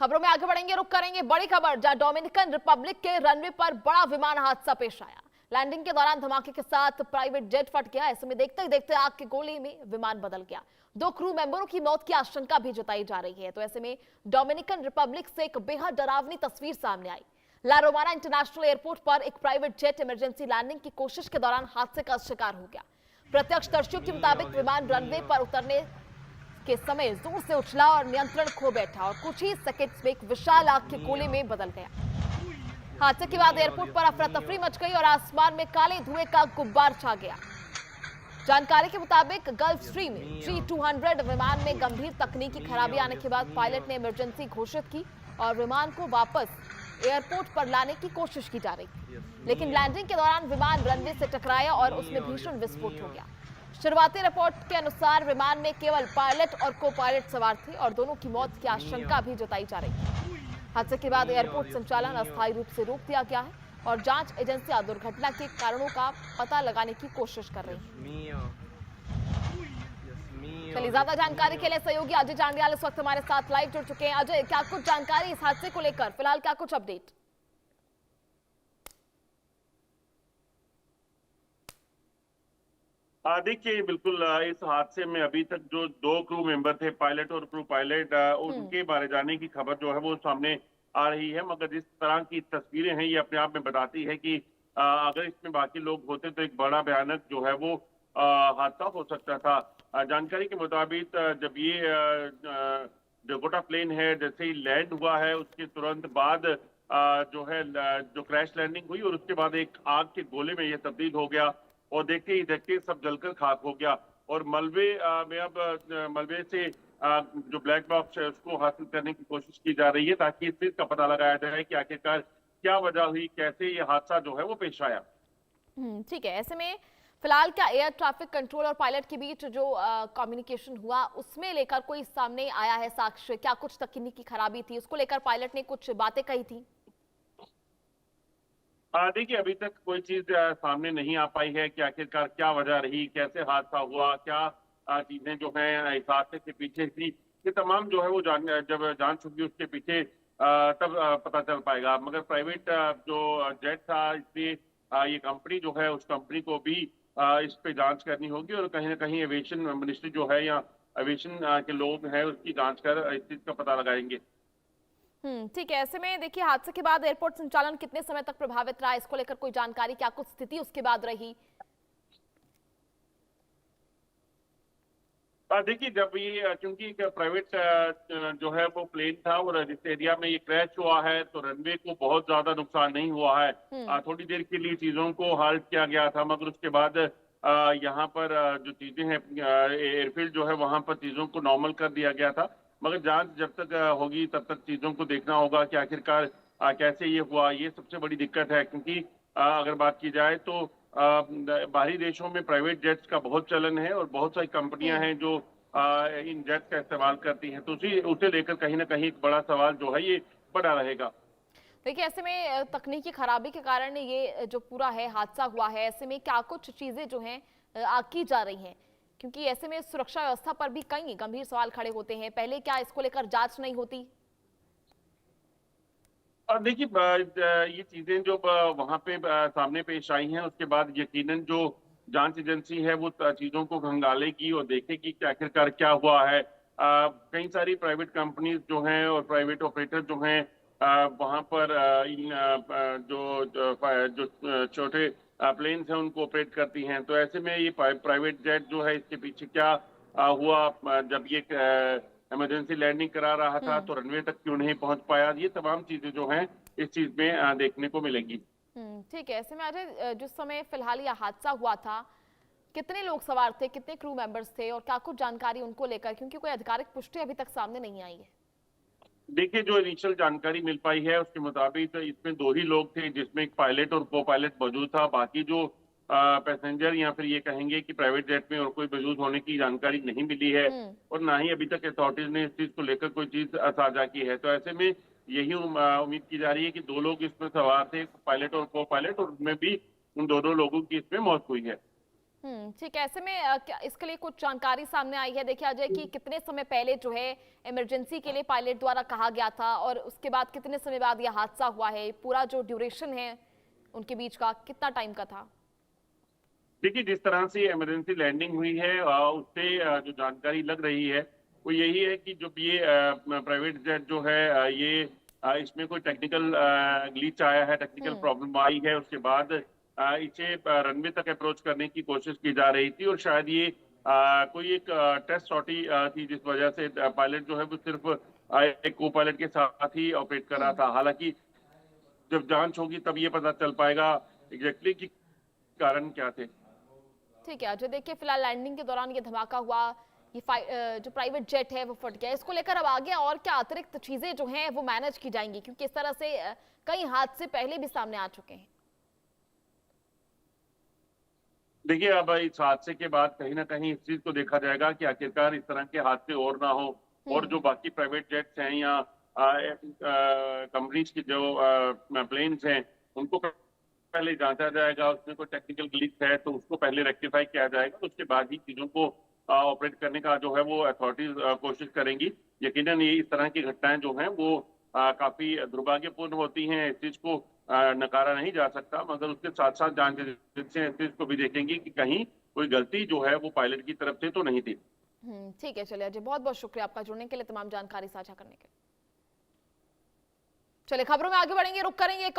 खबरों में आगे बढ़ेंगे, रुक करेंगे बड़ी खबर जहां डोमिनिकन रिपब्लिक के रनवे पर बड़ा विमान हादसा पेश आया। लैंडिंग के दौरान धमाके के साथ प्राइवेट जेट फट गया। ऐसे में देखते ही देखते आग की गोली में विमान बदल गया। 2 क्रू मेंबरों की मौत की आशंका भी जताई जा रही है। तो ऐसे में डोमिनिकन रिपब्लिक से एक बेहद डरावनी तस्वीर सामने आई। ला रोमाना इंटरनेशनल एयरपोर्ट पर एक प्राइवेट जेट इमरजेंसी लैंडिंग की कोशिश के दौरान हादसे का शिकार हो गया। प्रत्यक्षदर्शियों के मुताबिक विमान रनवे पर उतरने के समय जोर से उछला और नियंत्रण खो बैठा और कुछ ही सेकंड्स में एक विशाल आग के गोले में बदल गया। हादसे के बाद एयरपोर्ट पर अफरा तफरी मच गई और आसमान में काले धुएं का गुब्बार छा गया। जानकारी के मुताबिक गल्फ स्ट्रीम G200 विमान में गंभीर तकनीकी खराबी आने के बाद पायलट ने इमरजेंसी घोषित की और विमान को वापस एयरपोर्ट पर लाने की कोशिश की जा रही थी, लेकिन लैंडिंग के दौरान विमान रनवे से टकराया और उसमें भीषण विस्फोट हो गया। शुरुआती रिपोर्ट के अनुसार विमान में केवल पायलट और को पायलट सवार थे और दोनों की मौत की आशंका भी जताई जा रही है। हादसे के बाद एयरपोर्ट संचालन अस्थायी रूप से रोक दिया गया है और जांच एजेंसियां दुर्घटना के कारणों का पता लगाने की कोशिश कर रही हैं। चलिए, ज्यादा जानकारी के लिए सहयोगी अजय चांडियाल इस वक्त हमारे साथ लाइव जुड़ चुके हैं। अजय, क्या कुछ जानकारी इस हादसे को लेकर, फिलहाल क्या कुछ अपडेट? देखिए, बिल्कुल इस हादसे में अभी तक जो 2 क्रू मेंबर थे, पायलट और क्रू पायलट, उनके मारे जाने की खबर जो है वो सामने आ रही है। मगर जिस तरह की तस्वीरें हैं ये अपने आप में बताती है कि अगर इसमें बाकी लोग होते तो एक बड़ा भयानक जो है वो हादसा हो सकता था। जानकारी के मुताबिक जब ये डकोटा प्लेन है जैसे ही लैंड हुआ है उसके तुरंत बाद जो है जो क्रैश लैंडिंग हुई और उसके बाद एक आग के गोले में यह तब्दील हो गया और देखते ही देखते सब जलकर खाक हो गया। और मलबे में अब मलबे से जो ब्लैक बॉक्स है उसको हासिल करने की कोशिश की जा रही है ताकि इस चीज का पता लगाया जाए कि आखिरकार क्या वजह हुई, कैसे ये हादसा जो है वो पेश आया। ठीक है। ऐसे में फिलहाल क्या एयर ट्रैफिक कंट्रोल और पायलट के बीच जो कम्युनिकेशन हुआ उसमें लेकर कोई सामने आया है साक्ष्य? क्या कुछ तकनीकी खराबी थी, उसको लेकर पायलट ने कुछ बातें कही थी? देखिए, अभी तक कोई चीज सामने नहीं आ पाई है कि आखिरकार क्या वजह रही, कैसे हादसा हुआ, क्या चीजें जो हैं इस हादसे के पीछे थी। ये तमाम जो है वो जब जांच होगी उसके पीछे तब पता चल पाएगा। मगर प्राइवेट जो जेट था इसलिए ये कंपनी जो है उस कंपनी को भी इस पे जांच करनी होगी और कहीं ना कहीं एविएशन मिनिस्ट्री जो है या एविएशन के लोग हैं उसकी जांच कर इस चीज का पता लगाएंगे। ठीक है। ऐसे में देखिए, हादसे के बाद एयरपोर्ट संचालन कितने समय तक प्रभावित रहा, इसको लेकर कोई जानकारी, क्या कुछ स्थिति उसके बाद रही? देखिए, जब ये क्योंकि एक प्राइवेट जो है वो प्लेन था और जिस एरिया में ये क्रैश हुआ है तो रनवे को बहुत ज्यादा नुकसान नहीं हुआ है। थोड़ी देर के लिए चीजों को हाल्ट किया गया था मगर उसके बाद यहाँ पर जो चीजें हैं एयरफील्ड जो है वहां पर चीजों को नॉर्मल कर दिया गया था। मगर जांच जब तक होगी तब तक चीजों को देखना होगा कि आखिरकार कैसे ये हुआ। ये सबसे बड़ी दिक्कत है क्योंकि अगर बात की जाए तो बाहरी देशों में प्राइवेट जेट्स का बहुत चलन है और बहुत सारी कंपनियां हैं जो इन जेट्स का इस्तेमाल करती हैं। तो उसे लेकर कहीं ना कहीं एक बड़ा सवाल जो है ये बड़ा रहेगा। देखिए, ऐसे में तकनीकी खराबी के कारण ये जो पूरा है हादसा हुआ है, ऐसे में क्या कुछ चीजें जो हैं की जा रही हैं? क्योंकि ऐसे में सुरक्षा व्यवस्था पर भी कई गंभीर सवाल खड़े होते हैं। पहले क्या इसको लेकर जांच नहीं होती? देखिए, ये चीजें जो वहां पे सामने पेश आई हैं उसके बाद यकीनन जो जांच एजेंसी है वो चीजों को खंगालेगी और देखेगी कि आखिरकार क्या हुआ है। कई सारी प्राइवेट कंपनीज जो हैं और प्राइवेट ऑपरेटर जो हैं वहां पर इन जो छोटे प्लेन्स हैं उनको ऑपरेट करती हैं। तो ऐसे में ये प्राइवेट जेट जो है इसके पीछे क्या हुआ, जब ये इमरजेंसी लैंडिंग करा रहा था तो रनवे तक क्यों नहीं पहुंच पाया, ये तमाम चीजें जो हैं इस चीज में देखने को मिलेंगी। ठीक है। ऐसे में अजय, जिस समय फिलहाल यह हादसा हुआ था कितने लोग सवार थे, कितने क्रू मेंबर्स थे और क्या कुछ जानकारी उनको लेकर, क्योंकि कोई आधिकारिक पुष्टि अभी तक सामने नहीं आई है? देखिए, जो इनिशियल जानकारी मिल पाई है उसके मुताबिक इसमें 2 ही लोग थे जिसमें एक पायलट और को पायलट मौजूद था। बाकी जो पैसेंजर या फिर ये कहेंगे कि प्राइवेट जेट में और कोई मौजूद होने की जानकारी नहीं मिली है और ना ही अभी तक अथॉरिटीज ने इस चीज को लेकर कोई चीज साझा की है। तो ऐसे में यही उम्मीद की जा रही है कि 2 लोग इसमें सवार थे, पायलट और को पायलट, और उनमें भी उन दोनों लोगों की इसमें मौत हुई है। ठीक है। ऐसे में क्या इसके लिए कुछ जानकारी सामने आई है? देखिए अजय कि कितने समय पहले जो है इमरजेंसी के लिए पायलट द्वारा कहा गया था और उसके बाद कितने समय बाद यह हादसा हुआ है? पूरा जो ड्यूरेशन है उनके बीच का कितना टाइम का था? देखिए, जिस तरह से इमरजेंसी लैंडिंग हुई है उससे जो जानकारी लग रही है वो यही है कि जो ये प्राइवेट जेट जो है ये इसमें कोई टेक्निकल ग्लिच आया है, टेक्निकल हम्म प्रॉब्लम आई है। उसके बाद इसे रनवे तक अप्रोच करने की कोशिश की जा रही थी और शायद ये कोई एक टेस्ट सॉर्टी थी जिस वजह से पायलट जो है वो सिर्फ एक को पायलट के साथ ही ऑपरेट कर रहा हम्म था। हालांकि जब जांच होगी तब ये पता चल पाएगा एग्जैक्टली कि कारण क्या थे। ठीक है अजय। देखिए फिलहाल लैंडिंग के दौरान ये धमाका हुआ, ये जो प्राइवेट जेट है वो फट गया। इसको लेकर अब आगे और क्या अतिरिक्त चीजें जो हैं वो मैनेज की जाएंगी, क्योंकि इस तरह से कई हादसे पहले भी सामने आ चुके हैं। देखिए, अब इस हादसे के बाद कहीं ना कहीं इस चीज को देखा जाएगा कि आखिरकार इस तरह के हादसे और ना हो और हम्म जो बाकी प्राइवेट जेट्स हैं या कंपनीज की जो प्लेन्स हैं उनको पहले जांचा जाएगा। उसमें कोई टेक्निकल ग्लिच है तो उसको पहले रेक्टिफाई किया जाएगा, उसके बाद ही चीजों को ऑपरेट करने का जो है वो अथॉरिटीज कोशिश करेंगी। यकीनन ये इस तरह की घटनाएं जो हैं वो काफी दुर्भाग्यपूर्ण होती हैं, इस चीज को नकारा नहीं जा सकता, मगर उसके साथ साथ जांच एजेंसियां इस चीज को भी देखेंगी कि कहीं कोई गलती जो है वो पायलट की तरफ से तो नहीं थी। ठीक है। चलिए अजय, बहुत बहुत शुक्रिया आपका जुड़ने के लिए, तमाम जानकारी साझा करने के लिए। चलिए खबरों में आगे बढ़ेंगे, रुक करेंगे।